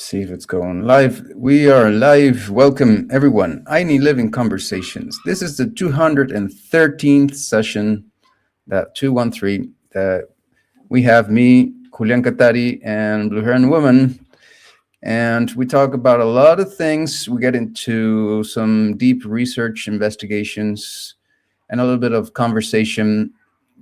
see if it's going live. We are live. Welcome, everyone. I Need Living Conversations. This is the 213th session, that 213, that we have me, Julian Katari, and Blue Heron Woman. And we talk about a lot of things. We get into some deep research investigations and a little bit of conversation.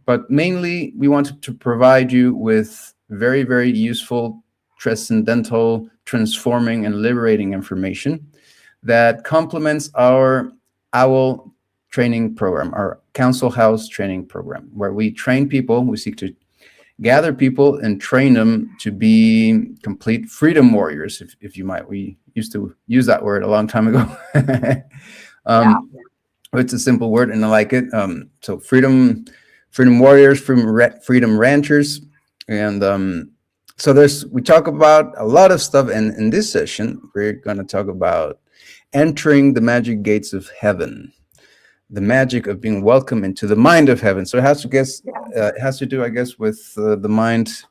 But mainly, we wanted to provide you with very, very useful, transcendental, transforming, and liberating information that complements our OWL training program, our Council House training program, where we train people. We seek to gather people and train them to be complete freedom warriors, if you might. We used to use that word a long time ago. It's a simple word, and I like it. So freedom warriors, freedom ranchers, and so we talk about a lot of stuff. And in this session, we're going to talk about entering the magic gates of heaven, the magic of being welcome into the mind of heaven. So it has to do, I guess, with the mind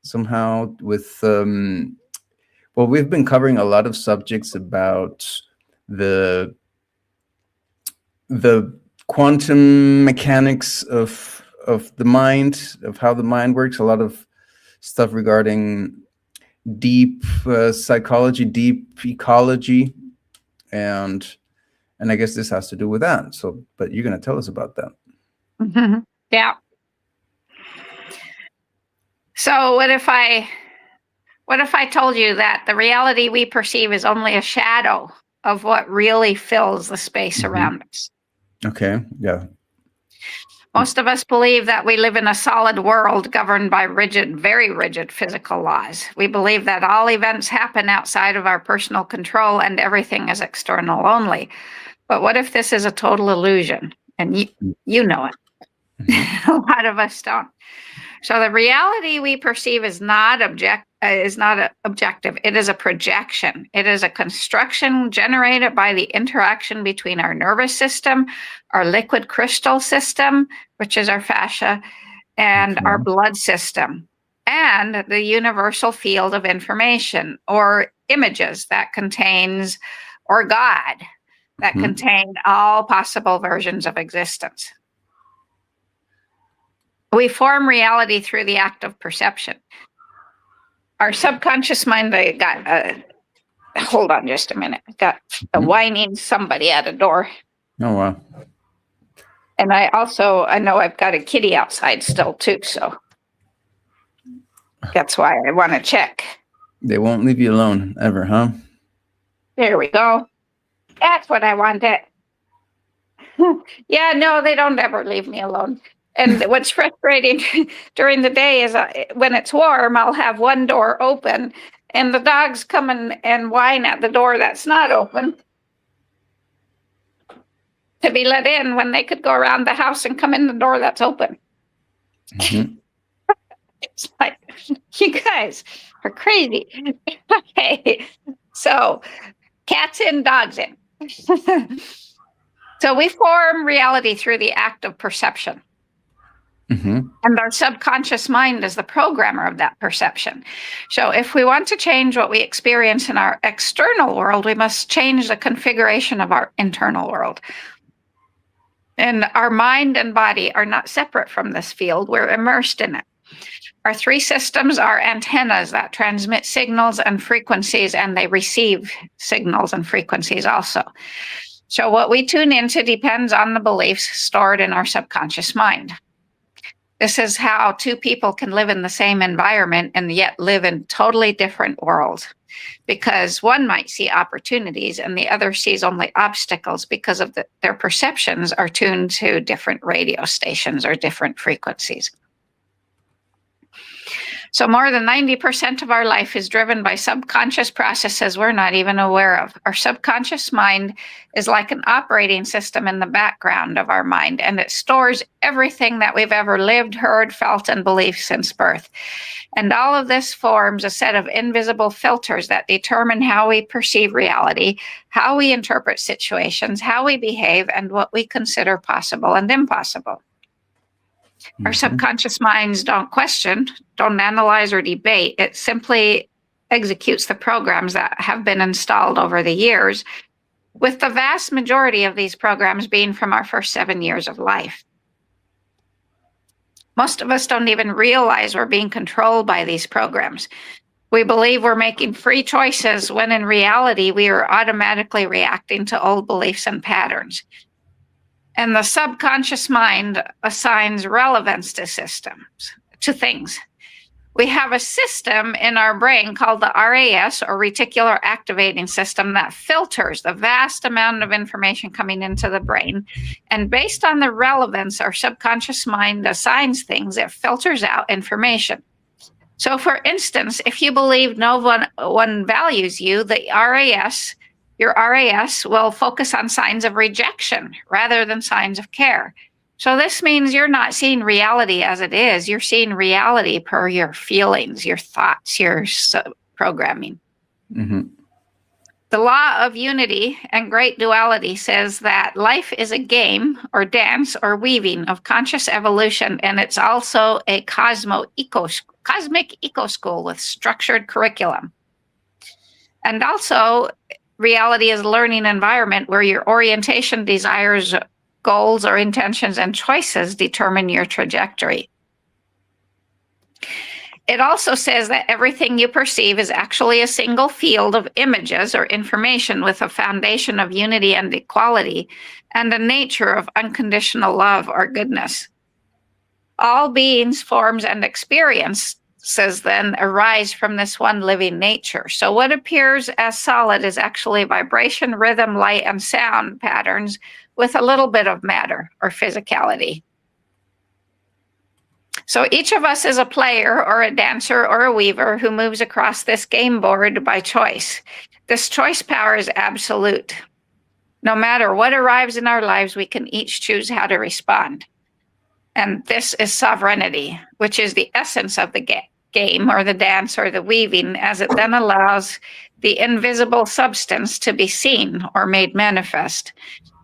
somehow. With well, we've been covering a lot of subjects about the quantum mechanics of the mind, of how the mind works. A lot of stuff regarding deep psychology, deep ecology, and I guess this has to do with that. So, but you're going to tell us about that. Mm-hmm. Yeah. So what if I told you that the reality we perceive is only a shadow of what really fills the space around us? Okay. Yeah. Most of us believe that we live in a solid world governed by very rigid physical laws. We believe that all events happen outside of our personal control and everything is external only. But what if this is a total illusion? And you know it. A lot of us don't. So the reality we perceive is not objective. It is a projection. It is a construction generated by the interaction between our nervous system, our liquid crystal system, which is our fascia, and our blood system, and the universal field of information or images that contains, or God, that contain all possible versions of existence. We form reality through the act of perception. Our subconscious mind, hold on just a minute. I got a whining somebody at a door. Oh, wow. And I know I've got a kitty outside still too, so that's why I want to check. They won't leave you alone ever, huh? There we go. That's what I wanted. Yeah, no, they don't ever leave me alone. And what's frustrating during the day is when it's warm, I'll have one door open and the dogs come and whine at the door that's not open to be let in when they could go around the house and come in the door that's open. It's like, you guys are crazy. Okay, so cats in, dogs in. So we form reality through the act of perception. And our subconscious mind is the programmer of that perception. So if we want to change what we experience in our external world, we must change the configuration of our internal world. And our mind and body are not separate from this field. We're immersed in it. Our three systems are antennas that transmit signals and frequencies, and they receive signals and frequencies also. So what we tune into depends on the beliefs stored in our subconscious mind. This is how two people can live in the same environment and yet live in totally different worlds, because one might see opportunities and the other sees only obstacles because of their perceptions are tuned to different radio stations or different frequencies. So more than 90% of our life is driven by subconscious processes we're not even aware of. Our subconscious mind is like an operating system in the background of our mind, and it stores everything that we've ever lived, heard, felt, and believed since birth. And all of this forms a set of invisible filters that determine how we perceive reality, how we interpret situations, how we behave, and what we consider possible and impossible. Our subconscious minds don't question, don't analyze or debate. It simply executes the programs that have been installed over the years, with the vast majority of these programs being from our first 7 years of life. Most of us don't even realize we're being controlled by these programs. We believe we're making free choices when in reality we are automatically reacting to old beliefs and patterns. And the subconscious mind assigns relevance to things. We have a system in our brain called the RAS, or reticular activating system, that filters the vast amount of information coming into the brain. And based on the relevance our subconscious mind assigns things, it filters out information. So for instance, if you believe no one values you, your RAS will focus on signs of rejection rather than signs of care. So this means you're not seeing reality as it is. You're seeing reality per your feelings, your thoughts, your programming. Mm-hmm. The law of unity and great duality says that life is a game or dance or weaving of conscious evolution, and it's also a cosmic eco school with structured curriculum. And also, reality is a learning environment where your orientation, desires, goals or intentions and choices determine your trajectory. It also says that everything you perceive is actually a single field of images or information with a foundation of unity and equality and a nature of unconditional love or goodness. All beings, forms, and experiences then arise from this one living nature. So what appears as solid is actually vibration, rhythm, light, and sound patterns with a little bit of matter or physicality. So each of us is a player or a dancer or a weaver who moves across this game board by choice. This choice power is absolute. No matter what arrives in our lives, we can each choose how to respond. And this is sovereignty, which is the essence of the game or the dance or the weaving, as it then allows the invisible substance to be seen or made manifest,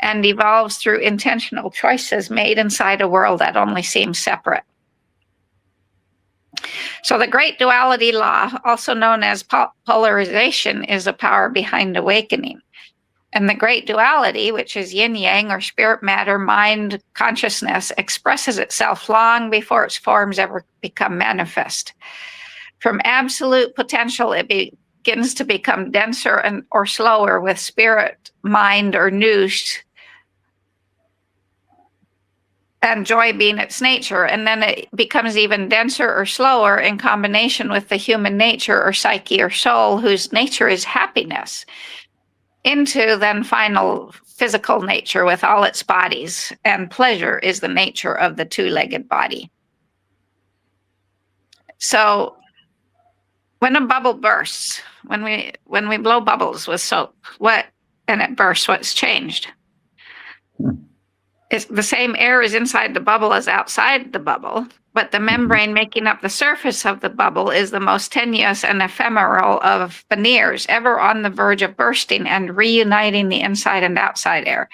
and evolves through intentional choices made inside a world that only seems separate. So the great duality law, also known as polarization, is the power behind awakening. And the great duality, which is yin-yang or spirit matter, mind, consciousness, expresses itself long before its forms ever become manifest. From absolute potential, it begins to become denser or slower with spirit, mind, or nous, and joy being its nature. And then it becomes even denser or slower in combination with the human nature or psyche or soul, whose nature is happiness, into then final physical nature with all its bodies. And pleasure is the nature of the two-legged body. So when a bubble bursts, when we blow bubbles with soap, and it bursts, what's changed? It's the same air is inside the bubble as outside the bubble, but the membrane making up the surface of the bubble is the most tenuous and ephemeral of veneers, ever on the verge of bursting and reuniting the inside and outside air.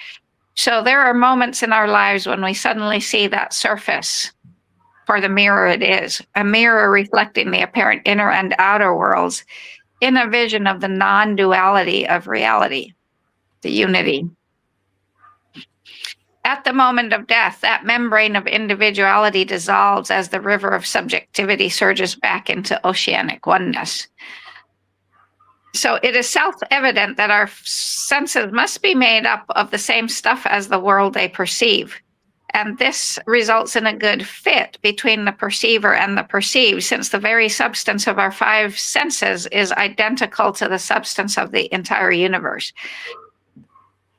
So there are moments in our lives when we suddenly see that surface for the mirror it is, a mirror reflecting the apparent inner and outer worlds in a vision of the non-duality of reality, the unity. At the moment of death, that membrane of individuality dissolves as the river of subjectivity surges back into oceanic oneness. So it is self-evident that our senses must be made up of the same stuff as the world they perceive. And this results in a good fit between the perceiver and the perceived, since the very substance of our five senses is identical to the substance of the entire universe.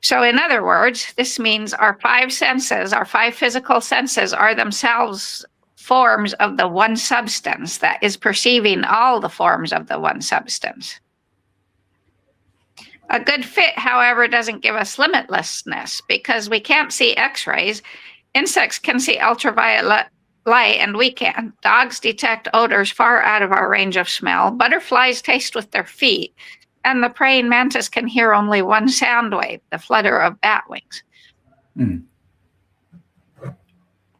So in other words, this means our five senses, our five physical senses, are themselves forms of the one substance that is perceiving all the forms of the one substance. A good fit, however, doesn't give us limitlessness, because we can't see X-rays. Insects can see ultraviolet light, and we can. Dogs detect odors far out of our range of smell. Butterflies taste with their feet. And the praying mantis can hear only one sound wave, the flutter of bat wings. Mm.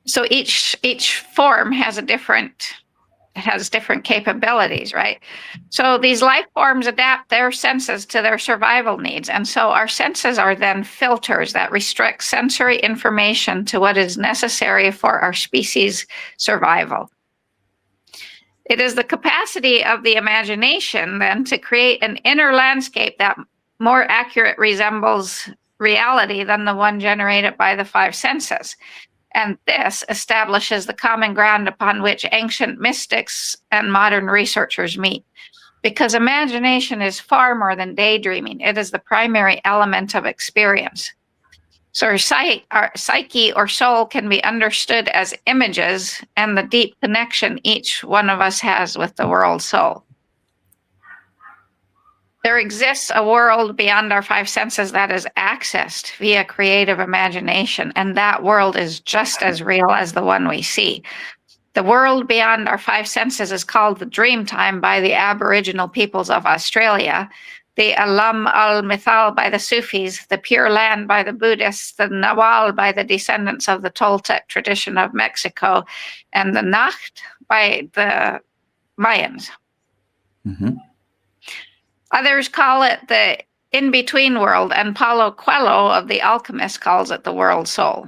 So each form has a different has different capabilities, right? So these life forms adapt their senses to their survival needs. And so our senses are then filters that restrict sensory information to what is necessary for our species' survival. It is the capacity of the imagination then to create an inner landscape that more accurately resembles reality than the one generated by the five senses. And this establishes the common ground upon which ancient mystics and modern researchers meet. Because imagination is far more than daydreaming. It is the primary element of experience. So our psyche or soul can be understood as images and the deep connection each one of us has with the world soul. There exists a world beyond our five senses that is accessed via creative imagination, and that world is just as real as the one we see. The world beyond our five senses is called the dream time by the Aboriginal peoples of Australia, the Alam al-Mithal by the Sufis, the Pure Land by the Buddhists, the Nawal by the descendants of the Toltec tradition of Mexico, and the Nacht by the Mayans. Mm-hmm. Others call it the in-between world, and Paulo Coelho of The Alchemist calls it the world soul.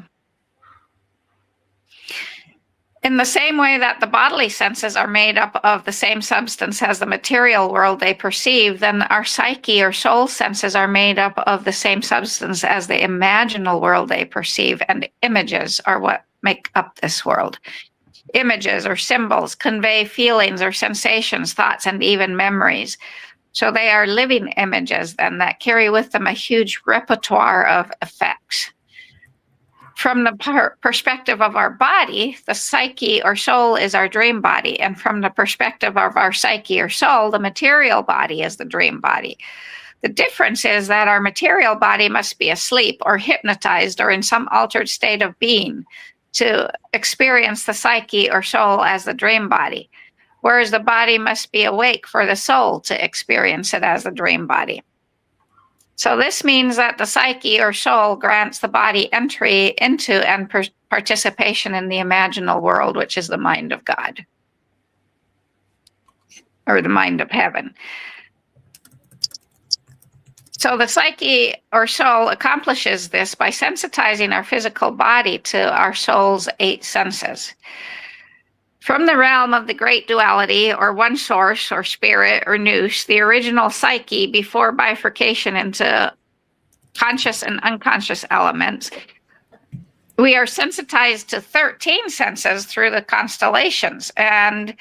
In the same way that the bodily senses are made up of the same substance as the material world they perceive, then our psyche or soul senses are made up of the same substance as the imaginal world they perceive, and images are what make up this world. Images or symbols convey feelings or sensations, thoughts, and even memories. So they are living images then that carry with them a huge repertoire of effects. From the perspective of our body, the psyche or soul is our dream body. And from the perspective of our psyche or soul, the material body is the dream body. The difference is that our material body must be asleep or hypnotized or in some altered state of being to experience the psyche or soul as the dream body, whereas the body must be awake for the soul to experience it as the dream body. So this means that the psyche or soul grants the body entry into and participation in the imaginal world, which is the mind of God, or the mind of heaven. So the psyche or soul accomplishes this by sensitizing our physical body to our soul's 8 senses. From the realm of the great duality, or one source, or spirit, or nous, the original psyche before bifurcation into conscious and unconscious elements, we are sensitized to 13 senses through the constellations. And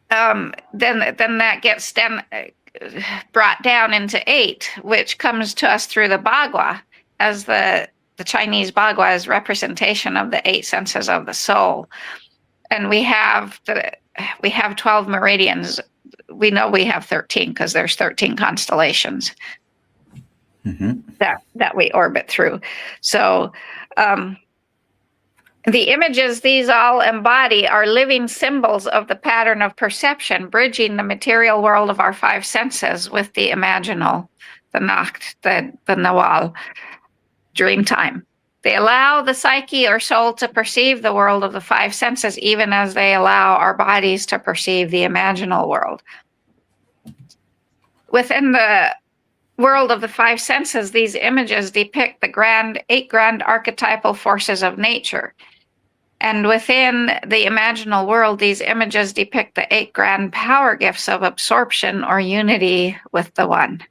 then that gets brought down into 8, which comes to us through the Bagua, as the Chinese Bagua is representation of the 8 senses of the soul. And we have 12 meridians. We know we have 13 because there's 13 constellations that we orbit through. So the images these all embody are living symbols of the pattern of perception, bridging the material world of our 5 senses with the imaginal, the Nacht, the Nawal, dream time. They allow the psyche or soul to perceive the world of the 5 senses, even as they allow our bodies to perceive the imaginal world. Within the world of the 5 senses, these images depict the 8 grand archetypal forces of nature. And within the imaginal world, these images depict the 8 grand power gifts of absorption or unity with the One.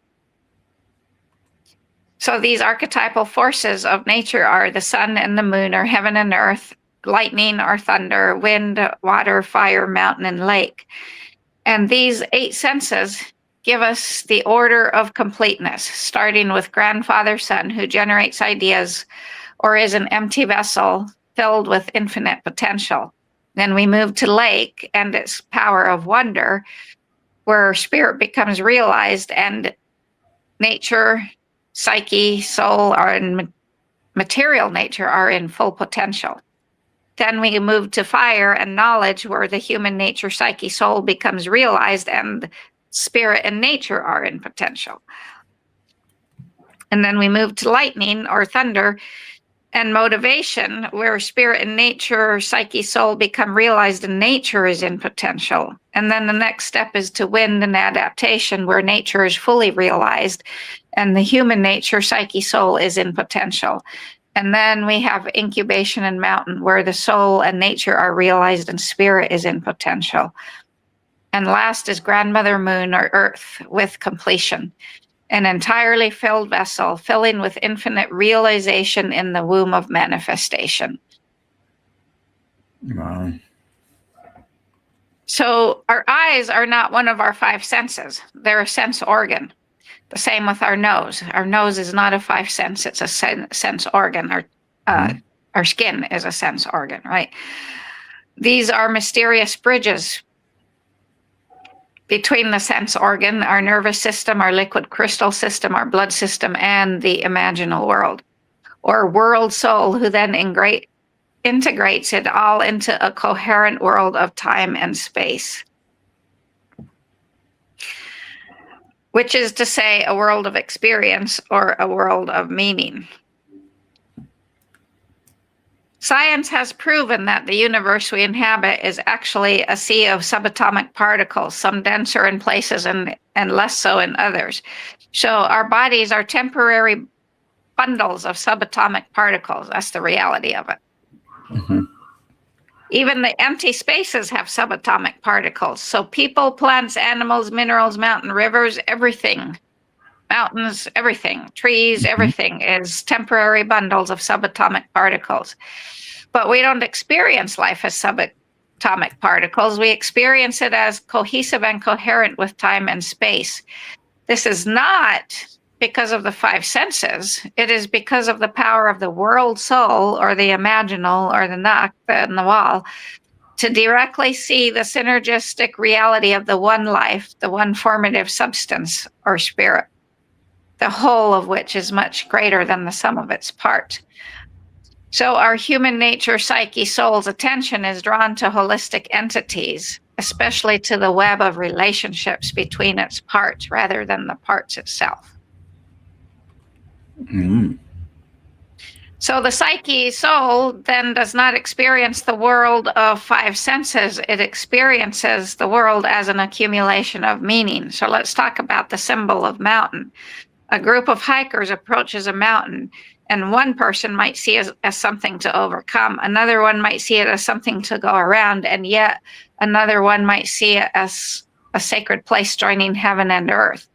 So these archetypal forces of nature are the sun and the moon, or heaven and earth, lightning or thunder, wind, water, fire, mountain, and lake. And these 8 senses give us the order of completeness, starting with Grandfather Sun, who generates ideas or is an empty vessel filled with infinite potential. Then we move to lake and its power of wonder, where spirit becomes realized and nature, psyche, soul, and material nature are in full potential. Then we move to fire and knowledge, where the human nature, psyche, soul becomes realized and spirit and nature are in potential. And then we move to lightning or thunder, And motivation, where spirit and nature, psyche, soul become realized in nature, is in potential. And then the next step is to wind and adaptation, where nature is fully realized and the human nature, psyche, soul is in potential. And then we have incubation and mountain, where the soul and nature are realized and spirit is in potential. And last is grandmother moon or earth with completion, an entirely filled vessel, filling with infinite realization in the womb of manifestation. Wow. So our eyes are not one of our five senses. They're a sense organ. The same with our nose. Our nose is not a five sense. It's a sense organ. Our skin is a sense organ, right? These are mysterious bridges between the sense organ, our nervous system, our liquid crystal system, our blood system, and the imaginal world, or world soul, who then integrates it all into a coherent world of time and space, which is to say a world of experience or a world of meaning. Science has proven that the universe we inhabit is actually a sea of subatomic particles, some denser in places and less so in others. So our bodies are temporary bundles of subatomic particles. That's the reality of it. Mm-hmm. Even the empty spaces have subatomic particles. So people, plants, animals, minerals, mountain, rivers, everything, mountains, everything, trees, everything is temporary bundles of subatomic particles. But we don't experience life as subatomic particles. We experience it as cohesive and coherent with time and space. This is not because of the five senses. It is because of the power of the world soul, or the imaginal, or the Nak, the Nawal, to directly see the synergistic reality of the one life, the one formative substance or spirit, the whole of which is much greater than the sum of its parts. So our human nature, psyche, soul's attention is drawn to holistic entities, especially to the web of relationships between its parts rather than the parts itself. Mm. So the psyche, soul, then does not experience the world of five senses. It experiences the world as an accumulation of meaning. So let's talk about the symbol of mountain. A group of hikers approaches a mountain, and one person might see it as something to overcome. Another one might see it as something to go around, and yet another one might see it as a sacred place joining heaven and earth.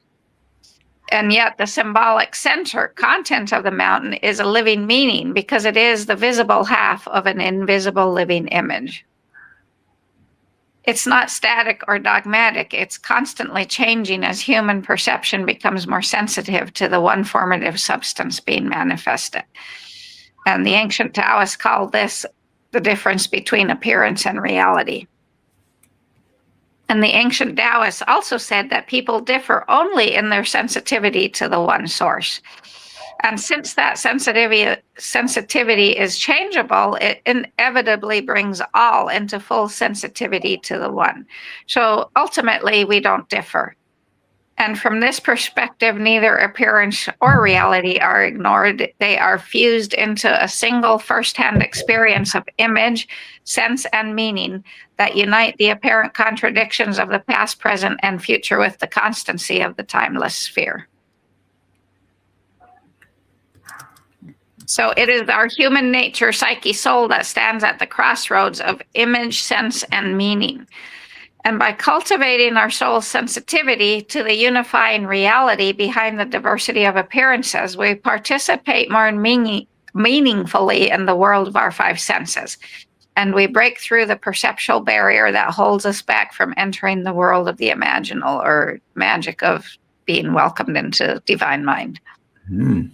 And yet the symbolic center content of the mountain is a living meaning, because it is the visible half of an invisible living image. It's not static or dogmatic. It's constantly changing as human perception becomes more sensitive to the one formative substance being manifested. And the ancient Taoists called this the difference between appearance and reality. And the ancient Taoists also said that people differ only in their sensitivity to the one source. And since that sensitivity is changeable, it inevitably brings all into full sensitivity to the one. So ultimately, we don't differ. And from this perspective, neither appearance or reality are ignored. They are fused into a single firsthand experience of image, sense, and meaning that unite the apparent contradictions of the past, present, and future with the constancy of the timeless sphere. So it is our human nature, psyche, soul that stands at the crossroads of image, sense, and meaning. And by cultivating our soul's sensitivity to the unifying reality behind the diversity of appearances, we participate more meaningfully in the world of our five senses. And we break through the perceptual barrier that holds us back from entering the world of the imaginal, or magic of being welcomed into divine mind. Mm.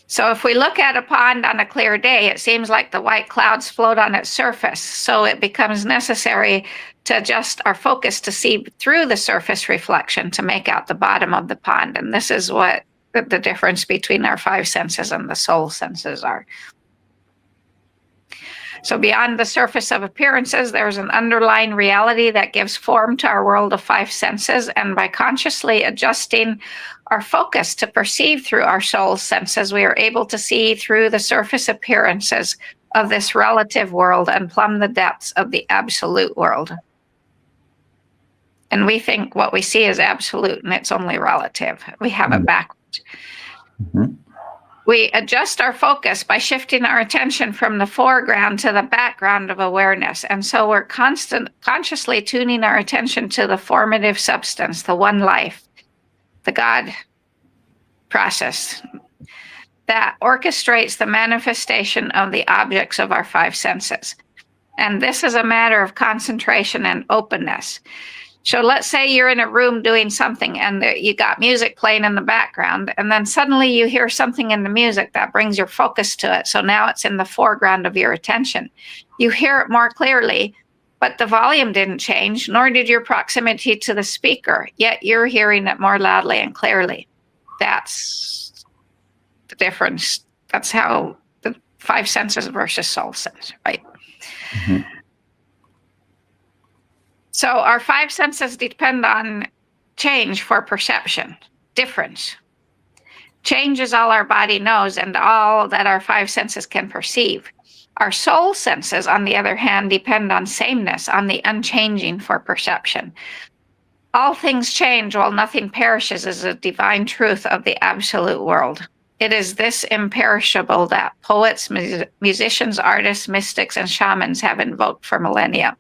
So if we look at a pond on a clear day, it seems like the white clouds float on its surface. So it becomes necessary to adjust our focus to see through the surface reflection to make out the bottom of the pond. And this is what the difference between our five senses and the soul senses are. So beyond the surface of appearances, there's an underlying reality that gives form to our world of five senses. And by consciously adjusting our focus to perceive through our soul's senses, we are able to see through the surface appearances of this relative world and plumb the depths of the absolute world. And we think what we see is absolute and it's only relative. We have it backwards. Mm-hmm. We adjust our focus by shifting our attention from the foreground to the background of awareness. And so we're consciously tuning our attention to the formative substance, the one life, the God process that orchestrates the manifestation of the objects of our five senses. And this is a matter of concentration and openness. So let's say you're in a room doing something and you got music playing in the background, and then suddenly you hear something in the music that brings your focus to it. So now it's in the foreground of your attention. You hear it more clearly, but the volume didn't change, nor did your proximity to the speaker, yet you're hearing it more loudly and clearly. That's the difference. That's how the five senses versus soul sense, right? Mm-hmm. So our five senses depend on change for perception, difference. Change is all our body knows and all that our five senses can perceive. Our soul senses, on the other hand, depend on sameness, on the unchanging for perception. All things change while nothing perishes is a divine truth of the absolute world. It is this imperishable that poets, musicians, artists, mystics, and shamans have invoked for millennia.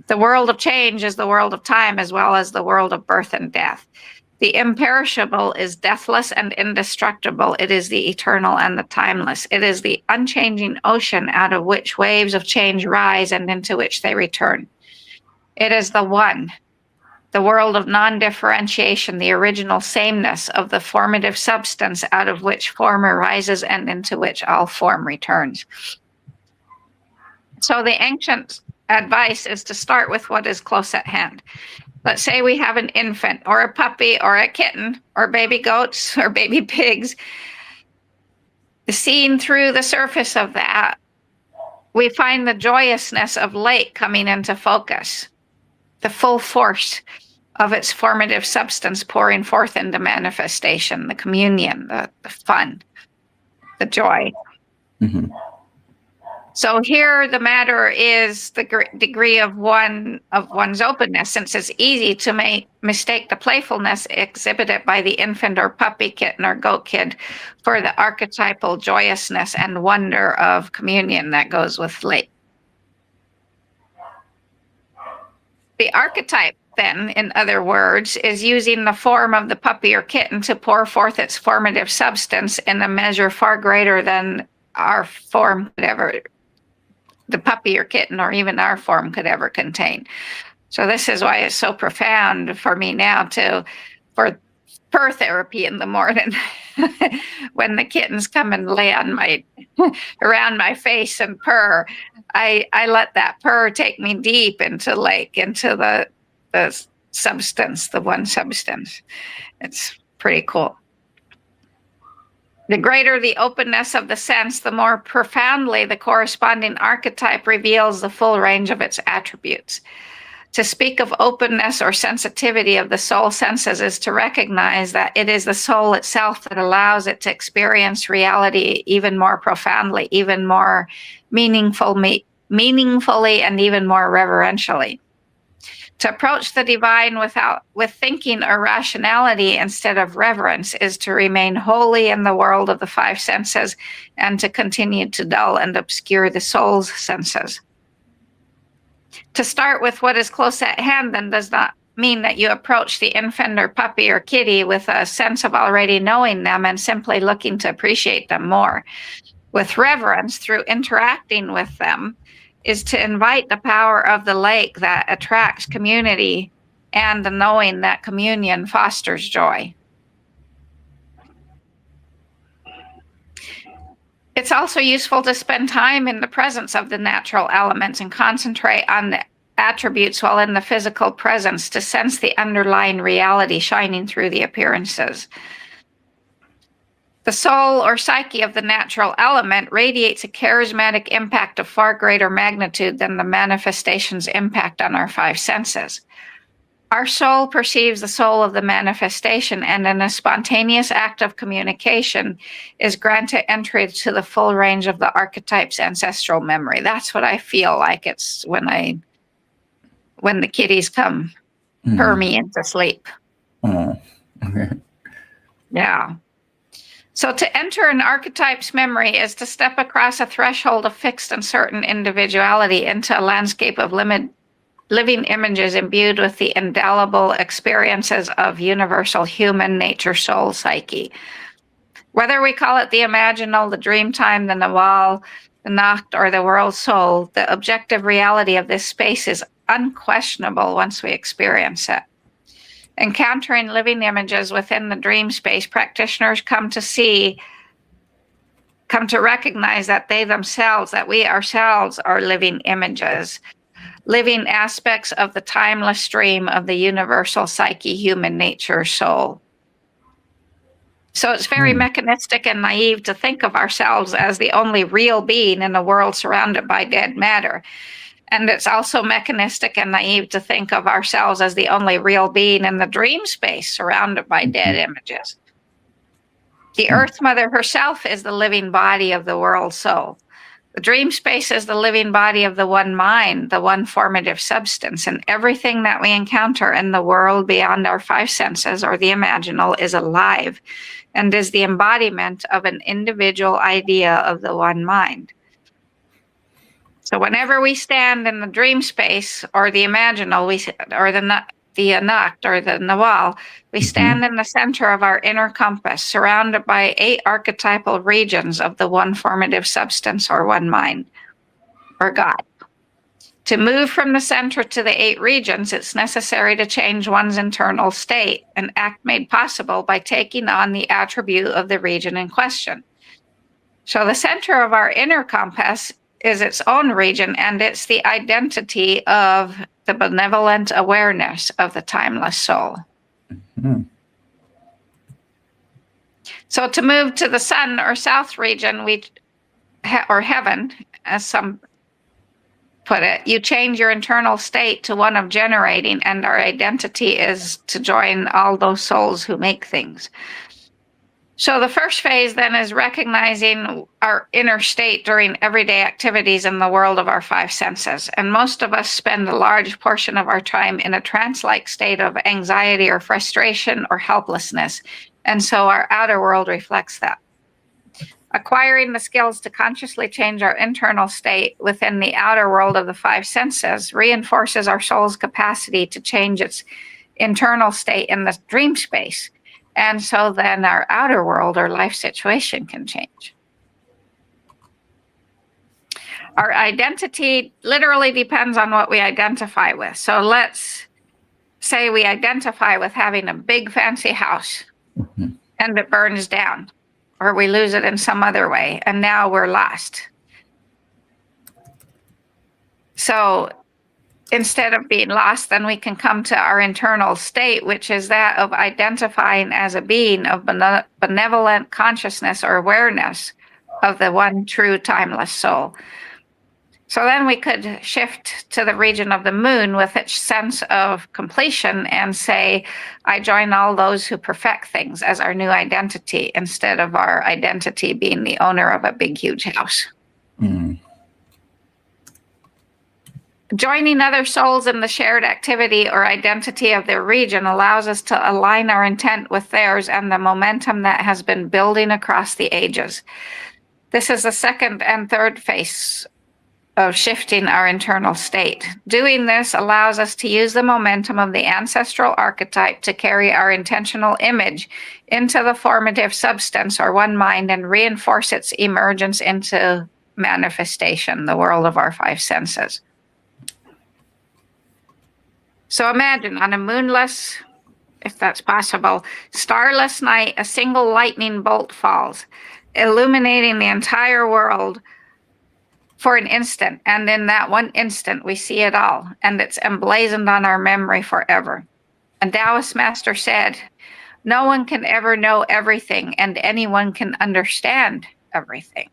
The world of change is the world of time as well as the world of birth and death. The imperishable is deathless and indestructible. It is the eternal and the timeless. It is the unchanging ocean out of which waves of change rise and into which they return. It is the one, the world of non-differentiation, the original sameness of the formative substance out of which form arises and into which all form returns. So the ancient advice is to start with what is close at hand. Let's say we have an infant or a puppy or a kitten or baby goats or baby pigs. Seeing through the surface of that, we find the joyousness of lake coming into focus, the full force of its formative substance pouring forth into manifestation, the communion, the fun, the joy. Mm-hmm. So here the matter is the degree of one's openness, since it's easy to mistake the playfulness exhibited by the infant or puppy, kitten, or goat kid for the archetypal joyousness and wonder of communion that goes with lake. The archetype, then, in other words, is using the form of the puppy or kitten to pour forth its formative substance in a measure far greater than our form could ever, the puppy or kitten or even our form could ever contain. So this is why it's so profound for me now for purr therapy in the morning when the kittens come and lay on around my face and purr. I let that purr take me deep into the substance, the one substance. It's pretty cool. The greater the openness of the sense, the more profoundly the corresponding archetype reveals the full range of its attributes. To speak of openness or sensitivity of the soul senses is to recognize that it is the soul itself that allows it to experience reality even more profoundly, even more meaningfully, and even more reverentially. To approach the divine with thinking or rationality instead of reverence is to remain wholly in the world of the five senses and to continue to dull and obscure the soul's senses. To start with what is close at hand then does not mean that you approach the infant or puppy or kitty with a sense of already knowing them and simply looking to appreciate them more. With reverence, through interacting with them, is to invite the power of the lake that attracts community and the knowing that communion fosters joy. It's also useful to spend time in the presence of the natural elements and concentrate on the attributes while in the physical presence to sense the underlying reality shining through the appearances. The soul or psyche of the natural element radiates a charismatic impact of far greater magnitude than the manifestation's impact on our five senses. Our soul perceives the soul of the manifestation, and in a spontaneous act of communication is granted entry to the full range of the archetype's ancestral memory. That's what I feel like it's when the kitties come purr me into sleep. Oh, okay. Yeah. So to enter an archetype's memory is to step across a threshold of fixed and certain individuality into a landscape of living images imbued with the indelible experiences of universal human nature, soul, psyche. Whether we call it the imaginal, the dream time, the Nawal, the Nacht, or the world soul, the objective reality of this space is unquestionable once we experience it. Encountering living images within the dream space, practitioners come to recognize that we ourselves are living images, living aspects of the timeless stream of the universal psyche, human nature, soul. So it's very mechanistic and naive to think of ourselves as the only real being in a world surrounded by dead matter. And it's also mechanistic and naive to think of ourselves as the only real being in the dream space surrounded by dead images. The Earth Mother herself is the living body of the world soul. The dream space is the living body of the one mind, the one formative substance, and everything that we encounter in the world beyond our five senses or the imaginal is alive and is the embodiment of an individual idea of the one mind. So whenever we stand in the dream space or the imaginal, or the Nacht or the Nawal, we stand in the center of our inner compass, surrounded by 8 archetypal regions of the one formative substance or one mind, or God. To move from the center to the 8 regions, it's necessary to change one's internal state, an act made possible by taking on the attribute of the region in question. So the center of our inner compass is its own region, and it's the identity of the benevolent awareness of the timeless soul. Mm-hmm. So to move to the sun or south region, or heaven, as some put it, you change your internal state to one of generating, and our identity is to join all those souls who make things. So the first phase then is recognizing our inner state during everyday activities in the world of our five senses. And most of us spend a large portion of our time in a trance-like state of anxiety or frustration or helplessness. And so our outer world reflects that. Acquiring the skills to consciously change our internal state within the outer world of the five senses reinforces our soul's capacity to change its internal state in the dream space. And so then our outer world or life situation can change. Our identity literally depends on what we identify with. So let's say we identify with having a big fancy house and it burns down, or we lose it in some other way, and now we're lost. So instead of being lost, then we can come to our internal state, which is that of identifying as a being of benevolent consciousness or awareness of the one true timeless soul. So then we could shift to the region of the moon with its sense of completion and say, I join all those who perfect things as our new identity, instead of our identity being the owner of a big, huge house. Mm. Joining other souls in the shared activity or identity of their region allows us to align our intent with theirs and the momentum that has been building across the ages. This is the second and third phase of shifting our internal state. Doing this allows us to use the momentum of the ancestral archetype to carry our intentional image into the formative substance or one mind and reinforce its emergence into manifestation, the world of our five senses. So imagine on a moonless, if that's possible, starless night, a single lightning bolt falls, illuminating the entire world for an instant. And in that one instant, we see it all, and it's emblazoned on our memory forever. And Taoist Master said, No one can ever know everything, and anyone can understand everything.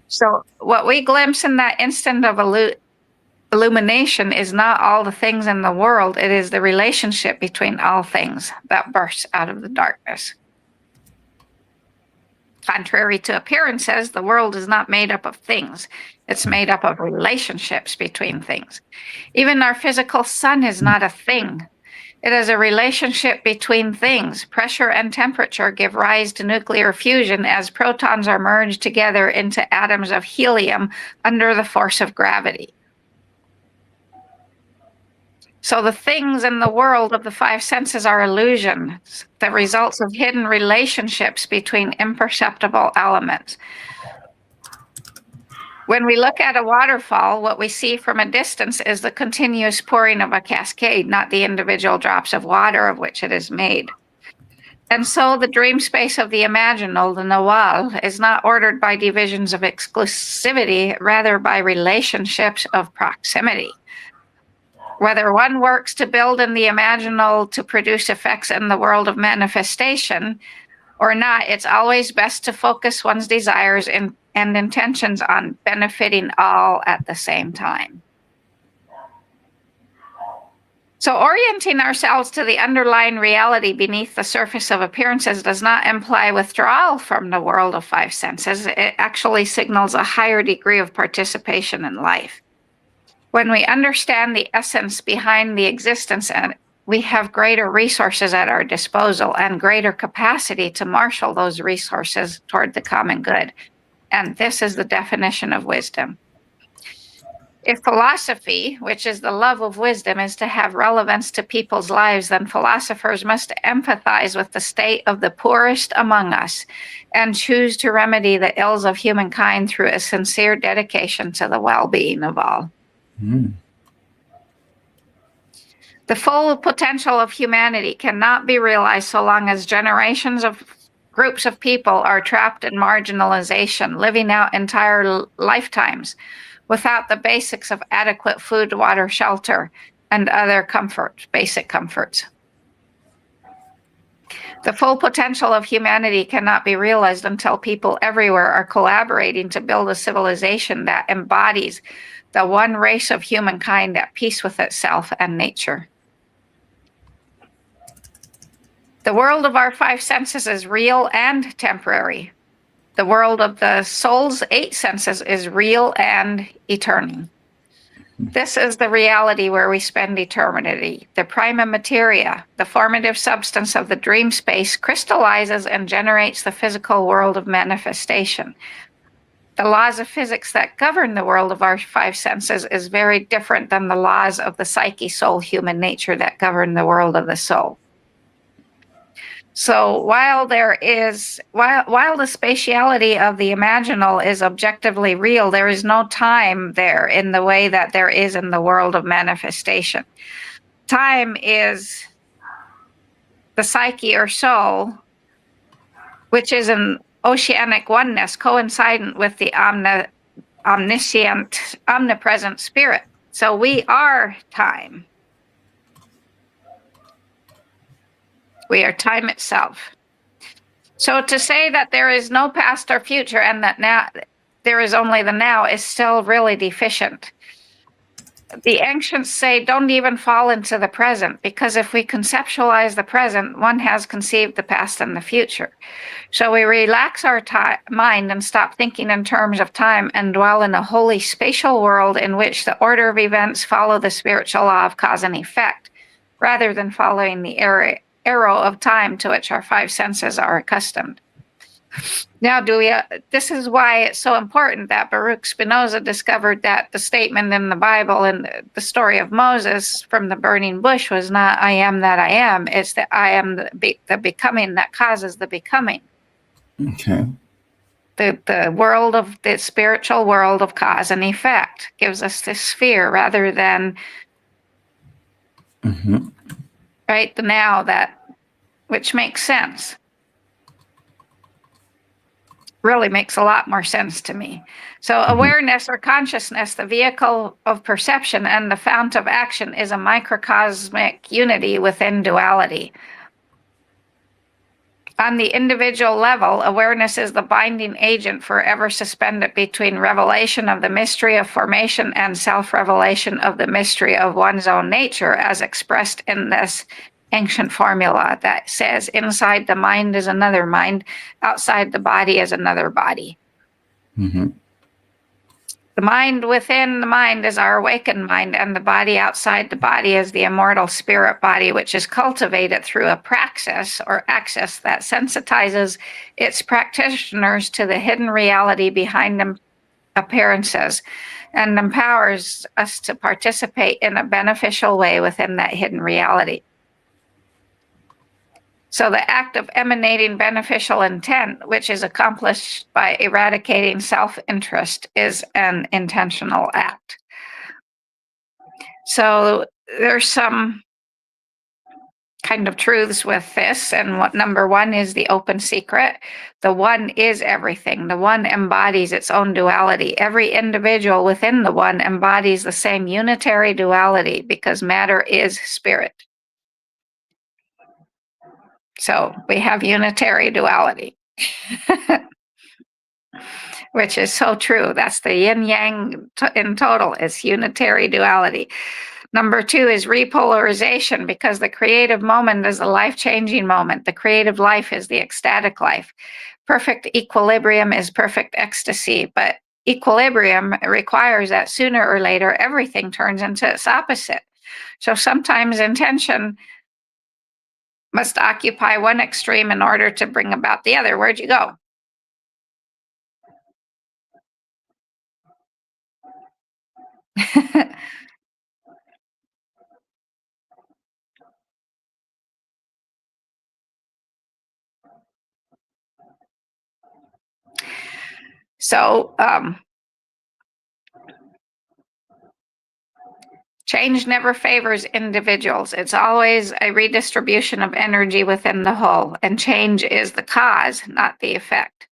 So what we glimpse in that instant of illumination is not all the things in the world. It is the relationship between all things that bursts out of the darkness. Contrary to appearances, the world is not made up of things. It's made up of relationships between things. Even our physical sun is not a thing. It is a relationship between things. Pressure and temperature give rise to nuclear fusion as protons are merged together into atoms of helium under the force of gravity. So the things in the world of the five senses are illusions, the results of hidden relationships between imperceptible elements. When we look at a waterfall, what we see from a distance is the continuous pouring of a cascade, not the individual drops of water of which it is made. And so the dream space of the imaginal, the Nawal, is not ordered by divisions of exclusivity, rather by relationships of proximity. Whether one works to build in the imaginal to produce effects in the world of manifestation or not, it's always best to focus one's desires and intentions on benefiting all at the same time. So orienting ourselves to the underlying reality beneath the surface of appearances does not imply withdrawal from the world of five senses. It actually signals a higher degree of participation in life. When we understand the essence behind the existence, and we have greater resources at our disposal and greater capacity to marshal those resources toward the common good. And this is the definition of wisdom. If philosophy, which is the love of wisdom, is to have relevance to people's lives, then philosophers must empathize with the state of the poorest among us and choose to remedy the ills of humankind through a sincere dedication to the well-being of all. The full potential of humanity cannot be realized so long as generations of groups of people are trapped in marginalization, living out entire lifetimes without the basics of adequate food, water, shelter, and other comforts, basic comforts. The full potential of humanity cannot be realized until people everywhere are collaborating to build a civilization that embodies the one race of humankind at peace with itself and nature. The world of our five senses is real and temporary. The world of the soul's eight senses is real and eternal. This is the reality where we spend eternity. The prima materia, the formative substance of the dream space, crystallizes and generates the physical world of manifestation. The laws of physics that govern the world of our five senses is very different than the laws of the psyche, soul, human nature that govern the world of the soul. So while the spatiality of the imaginal is objectively real, there is no time there in the way that there is in the world of manifestation. Time is the psyche or soul, which is an oceanic oneness coincident with the omniscient, omnipresent spirit. So we are time. We are time itself. So to say that there is no past or future and that now there is only the now is still really deficient. The ancients say don't even fall into the present, because if we conceptualize the present, one has conceived the past and the future. So we relax our mind and stop thinking in terms of time and dwell in a wholly spatial world in which the order of events follow the spiritual law of cause and effect, rather than following the arrow of time to which our five senses are accustomed. Now, this is why it's so important that Baruch Spinoza discovered that the statement in the Bible and the story of Moses from the burning bush was not "I am that I am." It's that I am the becoming that causes the becoming. Okay. The world of the spiritual world of cause and effect gives us this sphere rather than right the now, which makes sense. Really makes a lot more sense to me. So awareness or consciousness, the vehicle of perception and the fount of action, is a microcosmic unity within duality. On the individual level, awareness is the binding agent forever suspended between revelation of the mystery of formation and self-revelation of the mystery of one's own nature, as expressed in this ancient formula that says, inside the mind is another mind, outside the body is another body. Mm-hmm. The mind within the mind is our awakened mind, and the body outside the body is the immortal spirit body, which is cultivated through a praxis or access that sensitizes its practitioners to the hidden reality behind them appearances and empowers us to participate in a beneficial way within that hidden reality. So the act of emanating beneficial intent, which is accomplished by eradicating self-interest, is an intentional act. So there's some kind of truths with this. And what number one is the open secret. The one is everything. The one embodies its own duality. Every individual within the one embodies the same unitary duality because matter is spirit. So we have unitary duality, which is so true. That's the yin yang in total, is unitary duality. Number two is repolarization, because the creative moment is a life-changing moment. The creative life is the ecstatic life. Perfect equilibrium is perfect ecstasy, but equilibrium requires that sooner or later everything turns into its opposite. So sometimes intention must occupy one extreme in order to bring about the other. Where'd you go? So, change never favors individuals. It's always a redistribution of energy within the whole, and change is the cause, not the effect.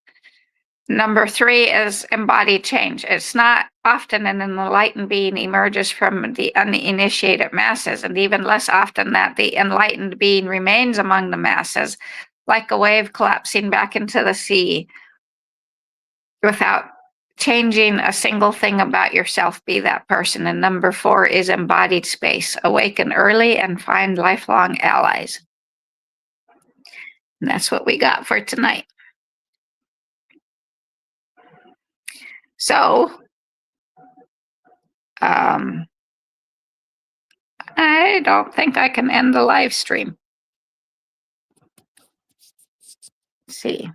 Number three is embodied change. It's not often an enlightened being emerges from the uninitiated masses, and even less often that the enlightened being remains among the masses, like a wave collapsing back into the sea, without changing a single thing about yourself. Be that person. And number four is embodied space. Awaken early and find lifelong allies. And that's what we got for tonight. So, I don't think I can end the live stream. Let's see.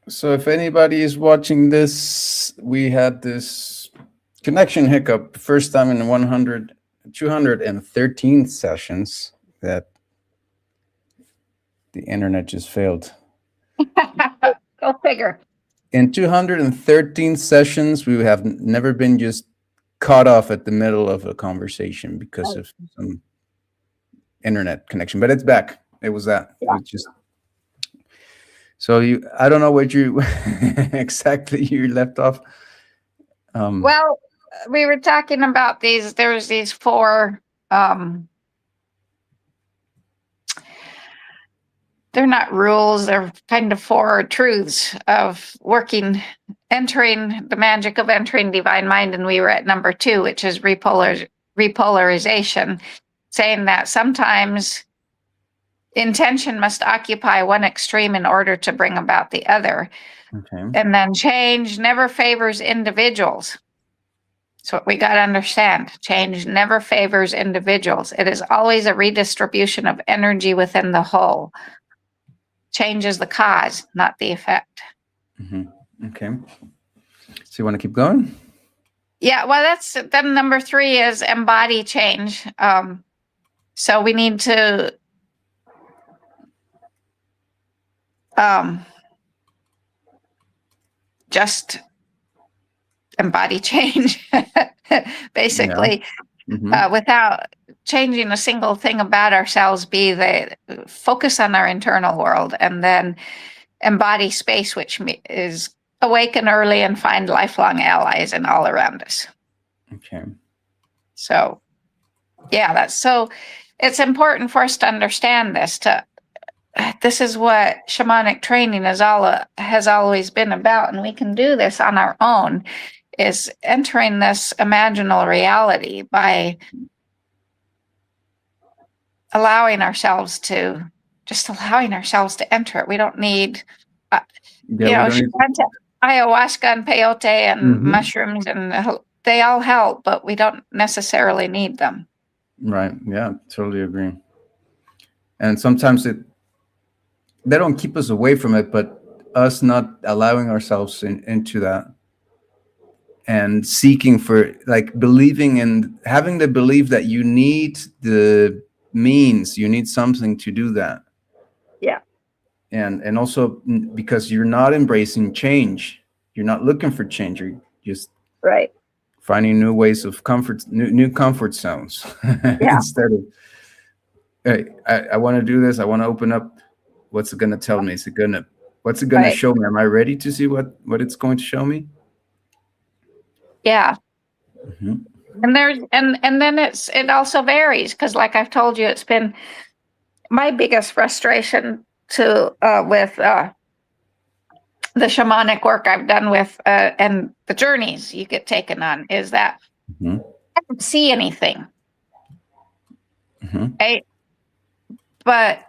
So if anybody is watching this, we had this connection hiccup first time in 213 sessions that the internet just failed. Go figure. In 213 sessions, we have never been just cut off at the middle of a conversation because of some internet connection, but it's back. It was that. Yeah. It was just... So I don't know what you exactly you left off. Well, we were talking about these. There's these four. They're not rules. They're kind of four truths of entering the magic of entering divine mind. And we were at number two, which is repolarization, saying that sometimes intention must occupy one extreme in order to bring about the other. Okay. And then change never favors individuals. That's what we got to understand. Change never favors individuals. It is always a redistribution of energy within the whole. Change is the cause, not the effect. Mm-hmm. Okay. So you want to keep going? Yeah, well, that's then number 3 is embody change. So we need to just embody change, basically, without changing a single thing about ourselves. Be the focus on our internal world, and then embody space, which is awaken early and find lifelong allies and all around us. Okay. So, yeah, that's so. It's important for us to understand this. This is what shamanic training has always been about, and we can do this on our own. Is entering this imaginal reality by allowing ourselves to enter it. We don't need, ayahuasca and peyote and mushrooms, and they all help, but we don't necessarily need them. Right. Yeah, totally agree. And sometimes they don't keep us away from it, but us not allowing ourselves into that and seeking for, like, believing and having the belief that you need the means, you need something to do that. Yeah. And also because you're not embracing change, you're not looking for change, you're just right finding new ways of comfort, new comfort zones. Instead of, hey, I want to do this, I want to open up. What's it going to tell me? What's it going to show me? Am I ready to see what it's going to show me? Yeah. And there's and then it also varies, because like I've told you, it's been my biggest frustration with the shamanic work I've done with and the journeys you get taken on, is that I don't see anything. Right? But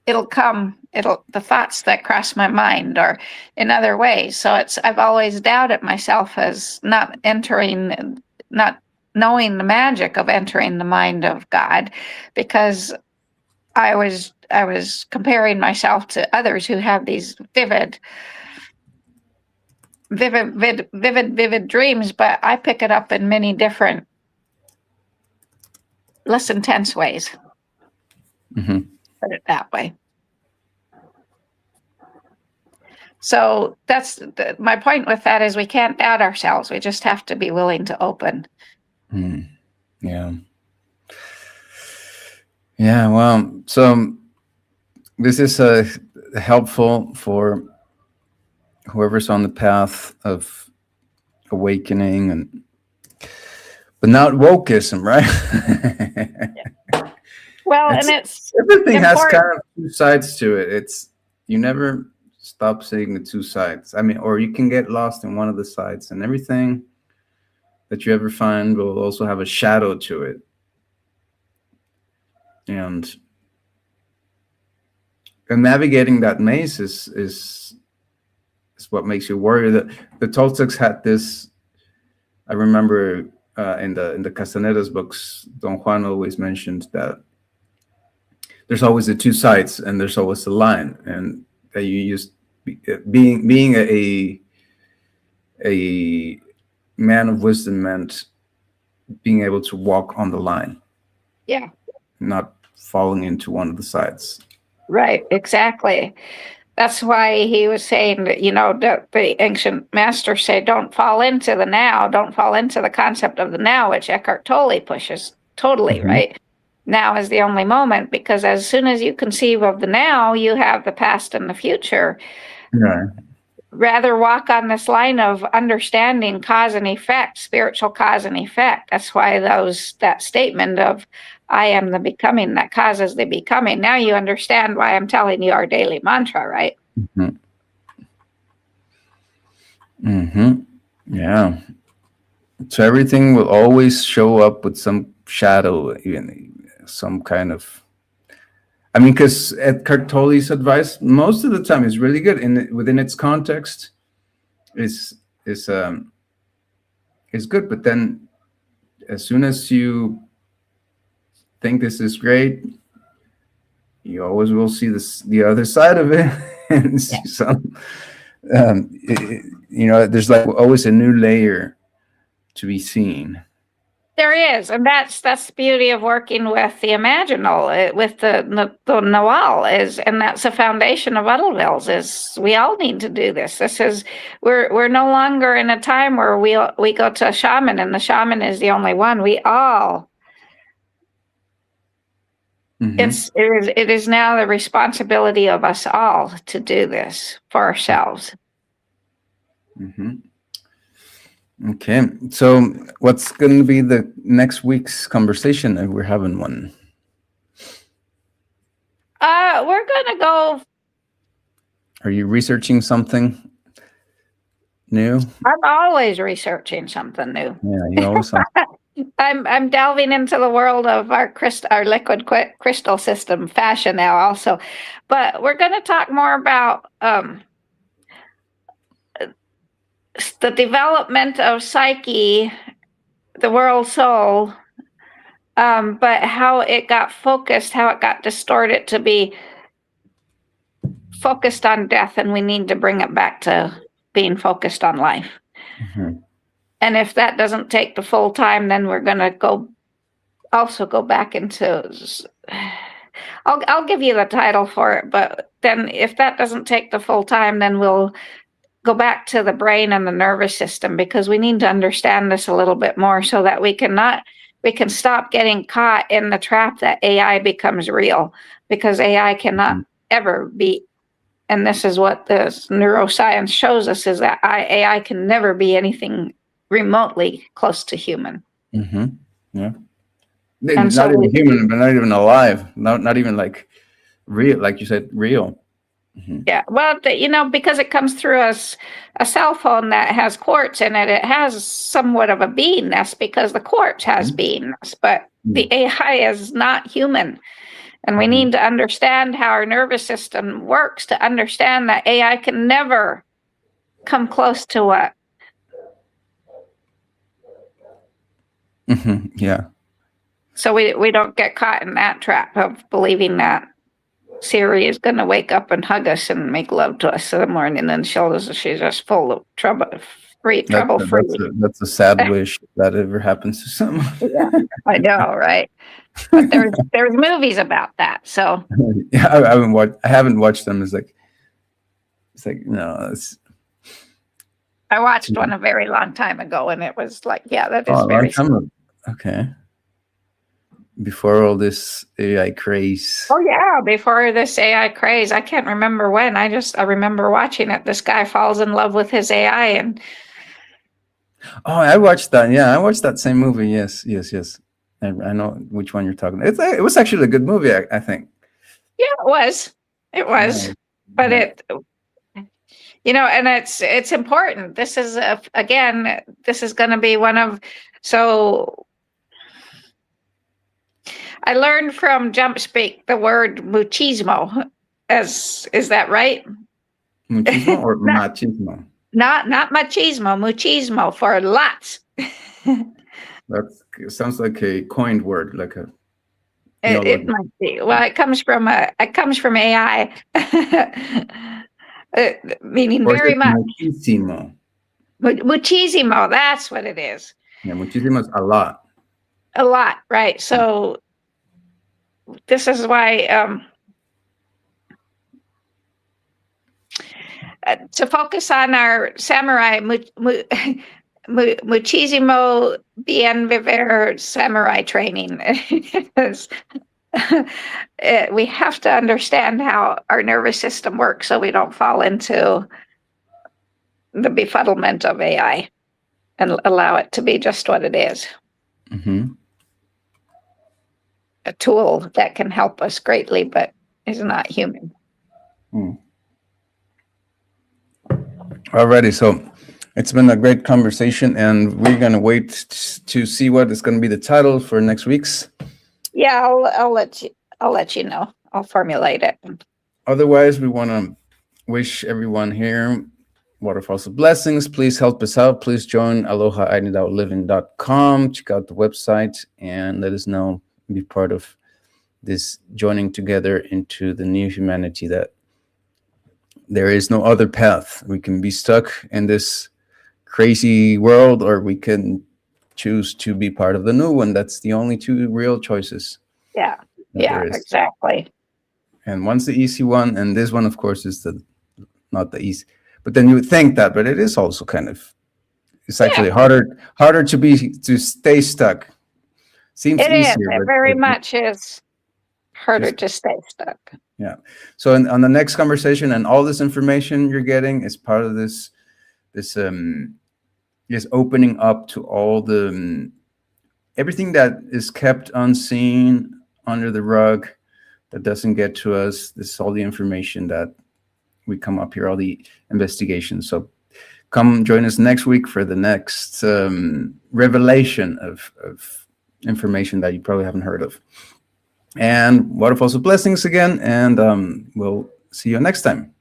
it'll come, the thoughts that cross my mind or in other ways. So I've always doubted myself as not knowing the magic of entering the mind of God, because I was comparing myself to others who have these vivid dreams, but I pick it up in many different, less intense ways. Put it that way. So that's my point with that, is we can't doubt ourselves. We just have to be willing to open. Yeah. Yeah. Well, so this is helpful for whoever's on the path of awakening, but not wokeism, right? Well, and it's everything has kind of two sides to it. You never stop seeing the two sides. I mean, or you can get lost in one of the sides, and everything that you ever find will also have a shadow to it. And navigating that maze is what makes you worry. The Toltecs had this. I remember in the Castaneda's books, Don Juan always mentioned that there's always the two sides, and there's always the line, and that you use being a man of wisdom meant being able to walk on the line. Yeah. Not falling into one of the sides. Right, exactly. That's why he was saying that, the ancient masters say, don't fall into the now, don't fall into the concept of the now, which Eckhart Tolle pushes totally, right? Now is the only moment, because as soon as you conceive of the now, you have the past and the future. Right. Rather walk on this line of understanding cause and effect, spiritual cause and effect. That's why that statement of I am the becoming that causes the becoming. Now you understand why I'm telling you our daily mantra, right? Yeah. So everything will always show up with some shadow, some kind of. I mean, because Eckhart Tolle's advice most of the time is really good, within its context is good. But then, as soon as you think this is great, you always will see the other side of it, and see some. There's like always a new layer to be seen. There is, and that's the beauty of working with the Imaginal, with the Nawal is, and that's the foundation of Uttleville's. Is we all need to do this. This is we're no longer in a time where we go to a shaman, and the shaman is the only one. We all. It is now the responsibility of us all to do this for ourselves. Okay, so what's going to be the next week's conversation if we're having one? We're going to go. Are you researching something new? I'm always researching something new. Yeah, you always are. I'm delving into the world of our liquid crystal system fascia now also, but we're going to talk more about the development of psyche, the world soul, but how it got focused, how it got distorted to be focused on death, and we need to bring it back to being focused on life. And if that doesn't take the full time, then we're going to go back into. I'll give you the title for it, but then if that doesn't take the full time, then we'll go back to the brain and the nervous system, because we need to understand this a little bit more so that we can stop getting caught in the trap that AI becomes real, because AI cannot ever be. And this is what this neuroscience shows us, is that AI can never be anything remotely close to human. Yeah. Not even human, but not even alive. Not even like real, like you said, real. Yeah, well, because it comes through a cell phone that has quartz in it, it has somewhat of a beingness, because the quartz has beingness, but the AI is not human. And we need to understand how our nervous system works to understand that AI can never come close to what. Yeah. So we don't get caught in that trap of believing that Siri is going to wake up and hug us and make love to us in the morning, and she's just full of trouble free. That's a sad wish that ever happens to someone. Yeah, I know, right? But there's movies about that. So yeah, I haven't watched them. It's like no. I watched one a very long time ago, and it was like, yeah, that is very. Okay. Before all this AI craze. Oh yeah, before this AI craze, I can't remember when. I remember watching it. This guy falls in love with his AI, and I watched that. Yeah, I watched that same movie. Yes. I know which one you're talking about. It was actually a good movie, I think. Yeah, it was. Yeah. But it, and it's important. This is this is going to be one of so. I learned from JumpSpeak the word muchismo. Is that right? Muchismo or machismo? Not machismo, muchismo for lots. That sounds like a coined word, like a. It might be. Well, it comes from AI, meaning very much. Muchísimo. Muchísimo. That's what it is. Yeah, muchísimo is a lot. A lot, right? So this is why to focus on our samurai muchísimo bien vivir samurai training. We have to understand how our nervous system works so we don't fall into the befuddlement of AI and allow it to be just what it is. A tool that can help us greatly, but is not human. Alrighty, so it's been a great conversation, and we're going to wait to see what is going to be the title for next week's. Yeah, I'll let you know. I'll formulate it. Otherwise, we want to wish everyone here waterfalls of blessings. Please help us out. Please join aloha-living.com. Check out the website and let us know. Be part of this joining together into the new humanity, that there is no other path. We can be stuck in this crazy world, or we can choose to be part of the new one. That's the only two real choices. Yeah. that Yeah, there is. exactly. And one's the easy one, and this one, of course, is not the easy. But then you would think that, but it is also kind of, it's actually harder to stay stuck. Seems It is. easier. It very much is harder to stay stuck. Yeah. So on the next conversation, and all this information you're getting is part of this opening up to all the everything that is kept unseen under the rug, that doesn't get to us. This is all the information that we come up here, all the investigations. So come join us next week for the next revelation of information that you probably haven't heard of. And waterfalls of blessings again, and we'll see you next time.